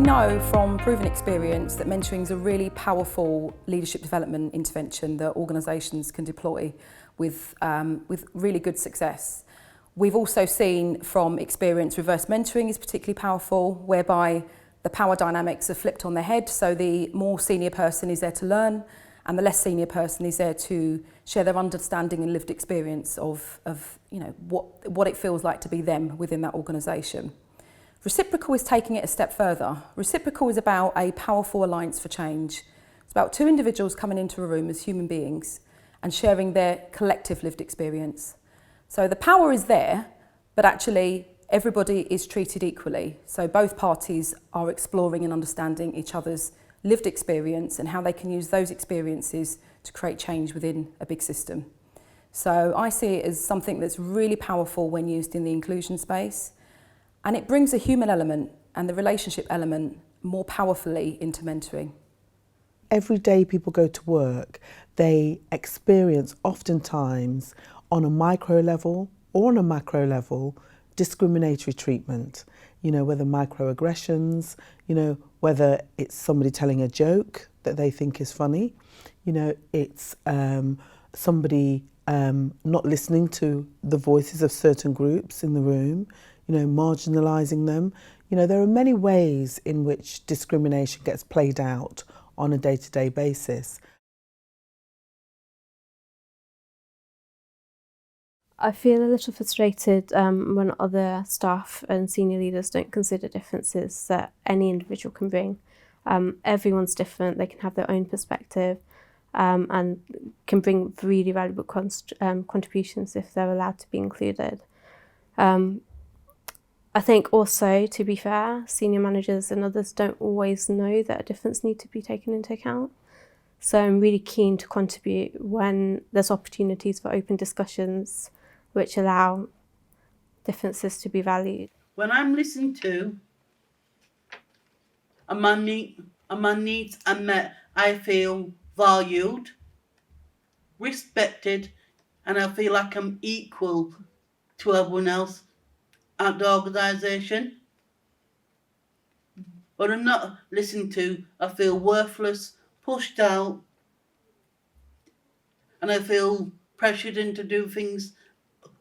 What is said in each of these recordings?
know from proven experience that mentoring is a really powerful leadership development intervention that organisations can deploy with really good success. We've also seen from experience reverse mentoring is particularly powerful, whereby the power dynamics are flipped on their head, so the more senior person is there to learn and the less senior person is there to share their understanding and lived experience of what it feels like to be them within that organisation. Reciprocal is taking it a step further. Reciprocal is about a powerful alliance for change. It's about two individuals coming into a room as human beings and sharing their collective lived experience. So the power is there, but actually everybody is treated equally. So both parties are exploring and understanding each other's lived experience and how they can use those experiences to create change within a big system. So I see it as something that's really powerful when used in the inclusion space, and it brings a human element and the relationship element more powerfully into mentoring. Every day people go to work, they experience oftentimes on a micro level or on a macro level discriminatory treatment, whether microaggressions, whether it's somebody telling a joke that they think is funny, it's somebody not listening to the voices of certain groups in the room, marginalising them. There are many ways in which discrimination gets played out on a day-to-day basis. I feel a little frustrated when other staff and senior leaders don't consider differences that any individual can bring. Everyone's different, they can have their own perspective and can bring really valuable contributions if they're allowed to be included. I think also, to be fair, senior managers and others don't always know that a difference needs to be taken into account. So I'm really keen to contribute when there's opportunities for open discussions which allow differences to be valued. When I'm listened to and my needs are met, I feel valued, respected, and I feel like I'm equal to everyone else at the organisation. But I'm not listened to, I feel worthless, pushed out, and I feel pressured into do things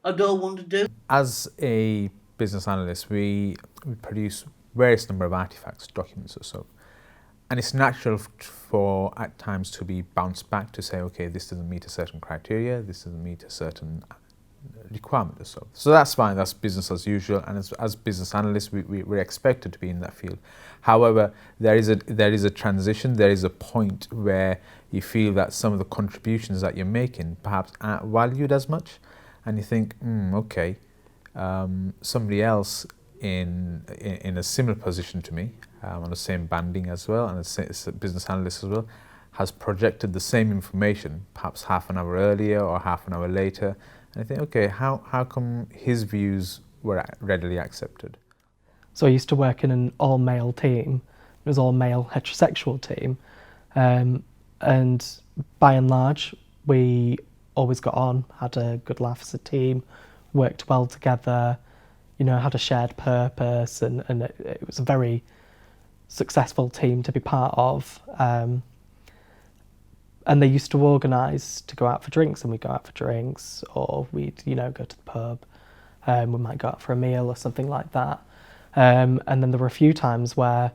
I don't want to do. As a business analyst, we produce various number of artifacts, documents or so. And it's natural for at times to be bounced back to say, okay, this doesn't meet a certain criteria, this doesn't meet a certain requirement or so. So that's fine, that's business as usual, and as business analysts we're expected to be in that field. However, there is a transition, there is a point where you feel that some of the contributions that you're making perhaps aren't valued as much, and you think, okay, somebody else in a similar position to me, on the same banding as well, and a business analyst as well, has projected the same information, perhaps half an hour earlier or half an hour later, and I think, okay, how come his views were readily accepted? So I used to work in an all-male team. It was all-male heterosexual team, and by and large, we always got on, had a good laugh as a team, worked well together, had a shared purpose, and it was a very successful team to be part of. And they used to organise to go out for drinks, and we'd go out for drinks, or we'd, go to the pub. We might go out for a meal or something like that. And then there were a few times where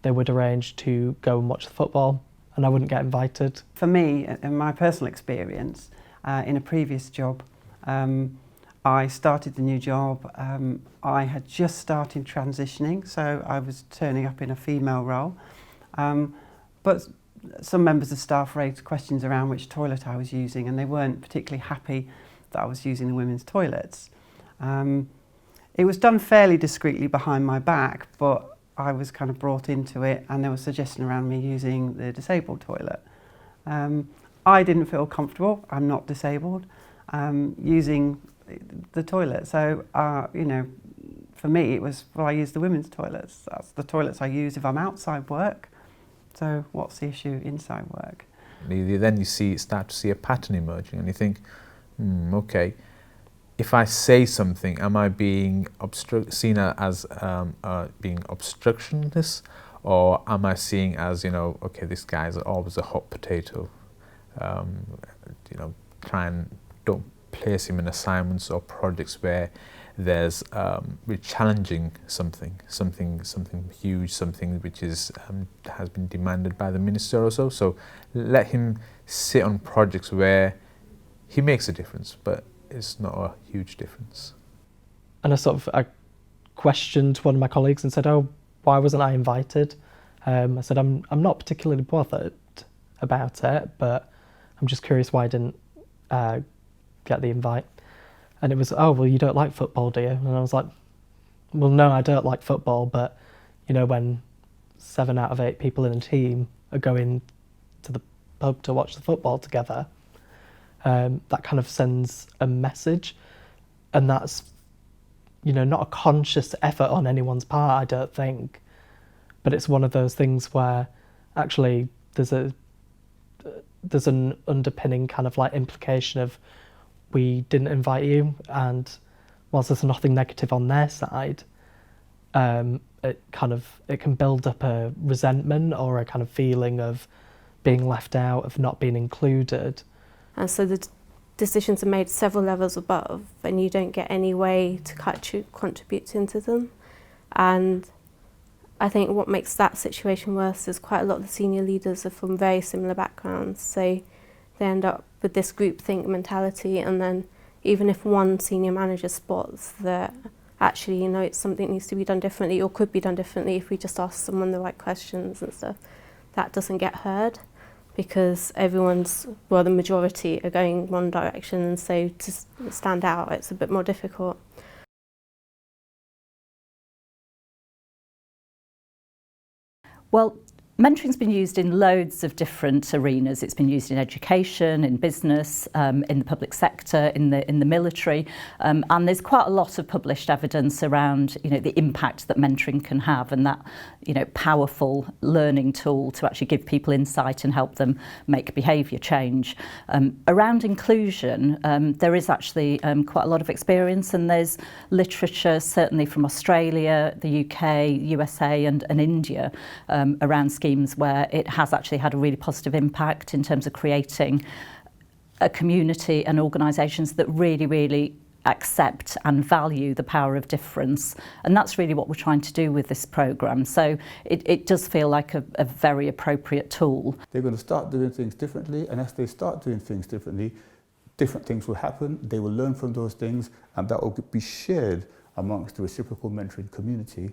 they would arrange to go and watch the football, and I wouldn't get invited. For me, in my personal experience, in a previous job, I started the new job. I had just started transitioning, so I was turning up in a female role. But some members of staff raised questions around which toilet I was using, and they weren't particularly happy that I was using the women's toilets. It was done fairly discreetly behind my back, but I was kind of brought into it, and there was suggestion around me using the disabled toilet. I didn't feel comfortable, I'm not disabled, using the toilet. So, for me it was, well, I use the women's toilets. That's the toilets I use if I'm outside work. So what's the issue inside work? Then you start to see a pattern emerging, and you think, okay, if I say something, am I being seen as being obstructionist, or am I seeing as, okay, this guy's always a hot potato, try and don't place him in assignments or projects where there's we're challenging something huge, something which is has been demanded by the minister or so. So let him sit on projects where he makes a difference, but it's not a huge difference. And I questioned one of my colleagues and said, "Oh, why wasn't I invited?" I said, "I'm not particularly bothered about it, but I'm just curious why I didn't get the invite." And it was, "Oh, well, you don't like football, do you?" And I was like, "Well, no, I don't like football, but when 7 out of 8 people in a team are going to the pub to watch the football together, that kind of sends a message, and that's not a conscious effort on anyone's part, I don't think, but it's one of those things where actually there's an underpinning kind of like implication of, we didn't invite you, and whilst there's nothing negative on their side, it can build up a resentment or a kind of feeling of being left out, of not being included. And so the decisions are made several levels above, and you don't get any way to contribute into them. And I think what makes that situation worse is quite a lot of the senior leaders are from very similar backgrounds, so they end up with this groupthink mentality, and then even if one senior manager spots that actually, it's something that needs to be done differently or could be done differently if we just ask someone the right questions and stuff, that doesn't get heard, because the majority are going one direction, and so to stand out, it's a bit more difficult. Well, mentoring's been used in loads of different arenas. It's been used in education, in business, in the public sector, in the military, and there's quite a lot of published evidence around the impact that mentoring can have, and that powerful learning tool to actually give people insight and help them make behaviour change. Around inclusion, there is actually quite a lot of experience, and there's literature certainly from Australia, the UK, USA and India around schemes where it has actually had a really positive impact in terms of creating a community and organisations that really accept and value the power of difference. And that's really what we're trying to do with this programme. So it does feel like a very appropriate tool. They're going to start doing things differently, and as they start doing things differently, different things will happen. They will learn from those things, and that will be shared amongst the reciprocal mentoring community,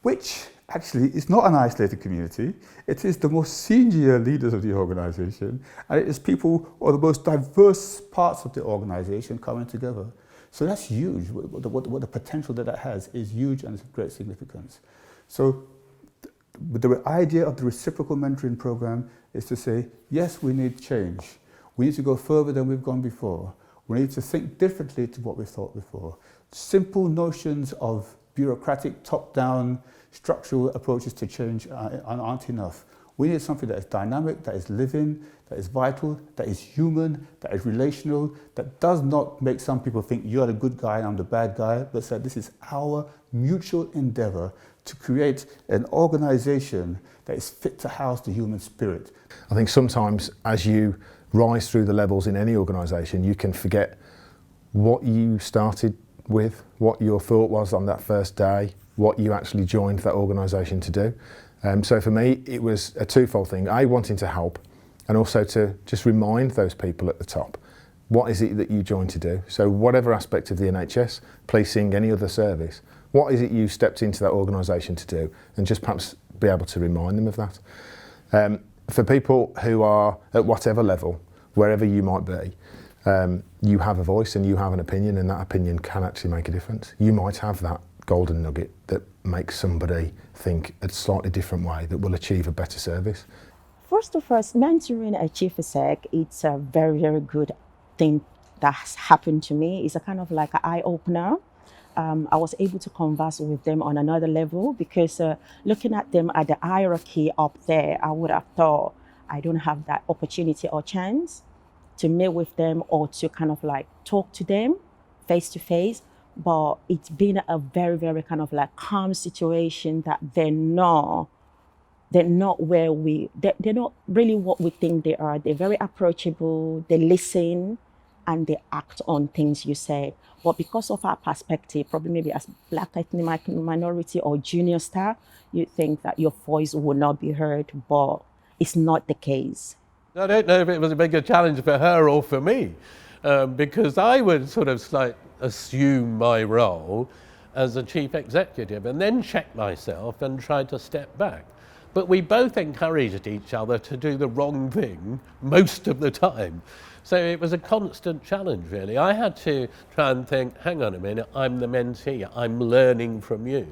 which actually is not an isolated community. It is the most senior leaders of the organisation, and it is people or the most diverse parts of the organisation coming together. So that's huge. What the potential that has is huge, and it's of great significance. So the idea of the reciprocal mentoring programme is to say, yes, we need change. We need to go further than we've gone before. We need to think differently to what we thought before. Simple notions of bureaucratic, top-down, structural approaches to change aren't enough. We need something that is dynamic, that is living, that is vital, that is human, that is relational, that does not make some people think you're the good guy and I'm the bad guy, but said this is our mutual endeavour to create an organisation that is fit to house the human spirit. I think sometimes as you rise through the levels in any organisation, you can forget what you started with, what your thought was on that first day, what you actually joined that organisation to do. So for me, it was a twofold thing. A, wanting to help, and also to just remind those people at the top, what is it that you joined to do? So whatever aspect of the NHS, policing, any other service, what is it you stepped into that organisation to do? And just perhaps be able to remind them of that. For people who are at whatever level, wherever you might be, you have a voice and you have an opinion, and that opinion can actually make a difference. You might have that golden nugget that makes somebody think a slightly different way that will achieve a better service. First of all, mentoring a chief exec, it's a very good thing that has happened to me. It's a kind of like an eye-opener. I was able to converse with them on another level, because looking at them at the hierarchy up there, I would have thought I don't have that opportunity or chance to meet with them or to kind of like talk to them face to face. But it's been a very kind of like calm situation that they know they're not they're not really what we think they are. They're very approachable, they listen, and they act on things you said. But because of our perspective, probably maybe as Black ethnic minority or junior staff, you think that your voice will not be heard, but it's not the case. I don't know if it was a bigger challenge for her or for me, because I would sort of assume my role as a chief executive and then check myself and try to step back. But we both encouraged each other to do the wrong thing most of the time. So it was a constant challenge, really. I had to try and think, hang on a minute, I'm the mentee, I'm learning from you.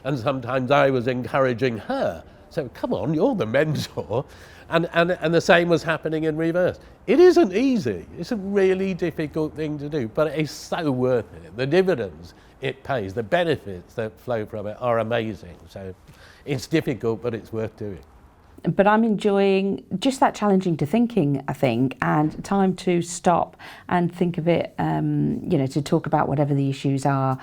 And sometimes I was encouraging her. So come on, you're the mentor. And the same was happening in reverse. It isn't easy. It's a really difficult thing to do, but it's so worth it. The dividends it pays, the benefits that flow from it are amazing. So it's difficult, but it's worth doing. But I'm enjoying just that challenging to thinking, I think, and time to stop and think of it, to talk about whatever the issues are,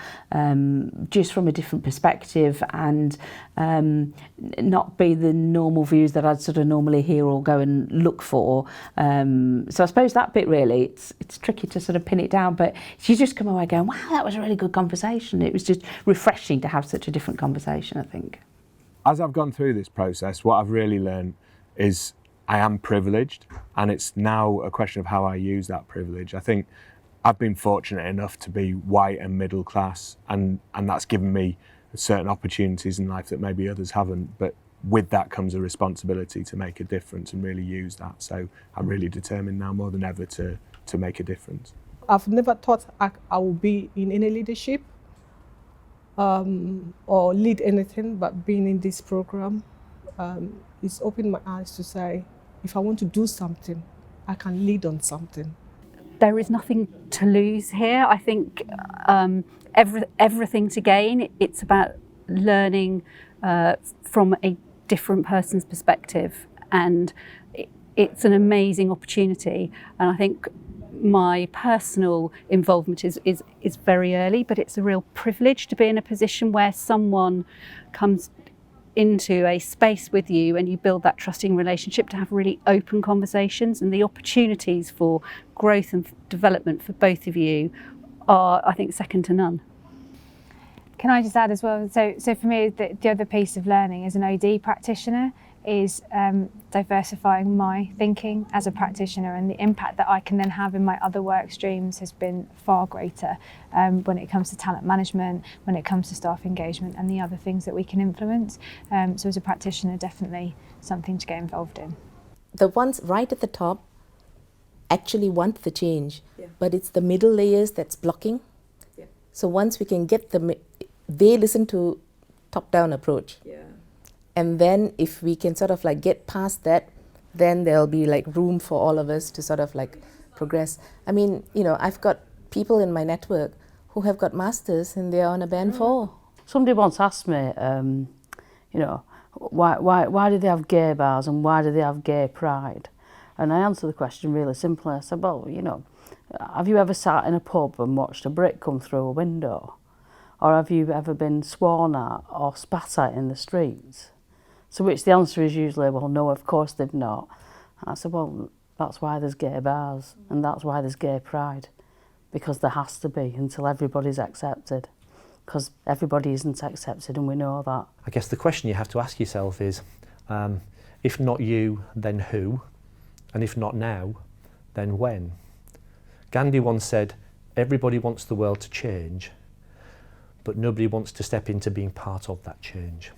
just from a different perspective, and not be the normal views that I'd sort of normally hear or go and look for. So I suppose that bit really, it's tricky to sort of pin it down, but you just come away going, wow, that was a really good conversation. It was just refreshing to have such a different conversation, I think. As I've gone through this process, what I've really learned is I am privileged, and it's now a question of how I use that privilege. I think I've been fortunate enough to be white and middle class, and that's given me certain opportunities in life that maybe others haven't, but with that comes a responsibility to make a difference and really use that. So I'm really determined now more than ever to make a difference. I've never thought I would be in any leadership or lead anything, but being in this program, it's opened my eyes to say, if I want to do something, I can lead on something. There is nothing to lose here. I think everything to gain. It's about learning from a different person's perspective, and it's an amazing opportunity. And I think my personal involvement is very early, but it's a real privilege to be in a position where someone comes into a space with you and you build that trusting relationship to have really open conversations, and the opportunities for growth and development for both of you are, I think, second to none. Can I just add as well, so for me, the other piece of learning as an OD practitioner is diversifying my thinking as a practitioner, and the impact that I can then have in my other work streams has been far greater when it comes to talent management, when it comes to staff engagement and the other things that we can influence. So as a practitioner, definitely something to get involved in. The ones right at the top actually want the change, but it's the middle layers that's blocking. So once we can get they listen to top-down approach. And then if we can sort of like get past that, then there'll be like room for all of us to sort of like progress. I mean, I've got people in my network who have got masters and they're on a band 4. Somebody once asked me, why do they have gay bars and why do they have gay pride? And I answered the question really simply. I said, well, have you ever sat in a pub and watched a brick come through a window? Or have you ever been sworn at or spat at in the streets? So which the answer is usually, well, no, of course they've not. And I said, well, that's why there's gay bars and that's why there's gay pride, because there has to be until everybody's accepted, because everybody isn't accepted and we know that. I guess the question you have to ask yourself is, if not you, then who? And if not now, then when? Gandhi once said, everybody wants the world to change, but nobody wants to step into being part of that change.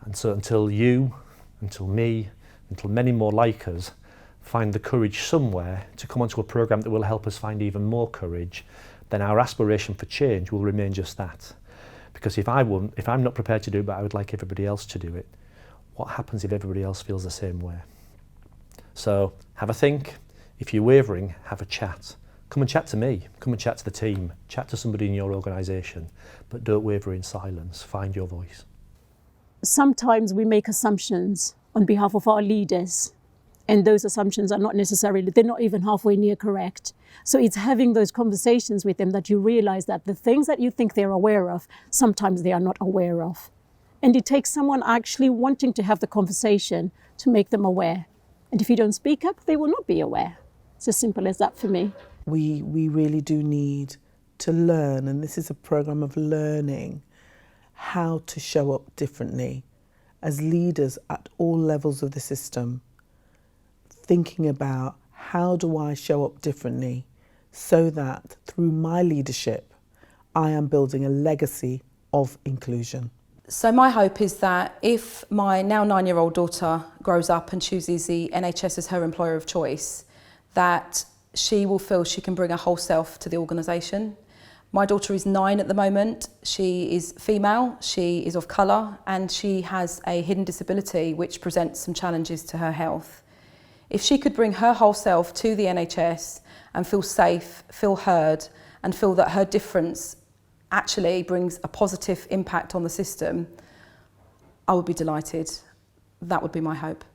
And so until you, until me, until many more like us find the courage somewhere to come onto a programme that will help us find even more courage, then our aspiration for change will remain just that. Because if I'm not prepared to do it, but I would like everybody else to do it, what happens if everybody else feels the same way? So have a think. If you're wavering, have a chat. Come and chat to me, come and chat to the team, chat to somebody in your organisation, but don't waver in silence, find your voice. Sometimes we make assumptions on behalf of our leaders, and those assumptions are not necessarily, they're not even halfway near correct. So it's having those conversations with them that you realise that the things that you think they're aware of, sometimes they are not aware of. And it takes someone actually wanting to have the conversation to make them aware. And if you don't speak up, they will not be aware. It's as simple as that for me. We really do need to learn, and this is a program of learning, how to show up differently as leaders at all levels of the system, thinking about how do I show up differently so that through my leadership, I am building a legacy of inclusion. So my hope is that if my now 9-year-old daughter grows up and chooses the NHS as her employer of choice, that she will feel she can bring her whole self to the organisation. My daughter is 9 at the moment. She is female, she is of colour, and she has a hidden disability which presents some challenges to her health. If she could bring her whole self to the NHS and feel safe, feel heard, and feel that her difference actually brings a positive impact on the system, I would be delighted. That would be my hope.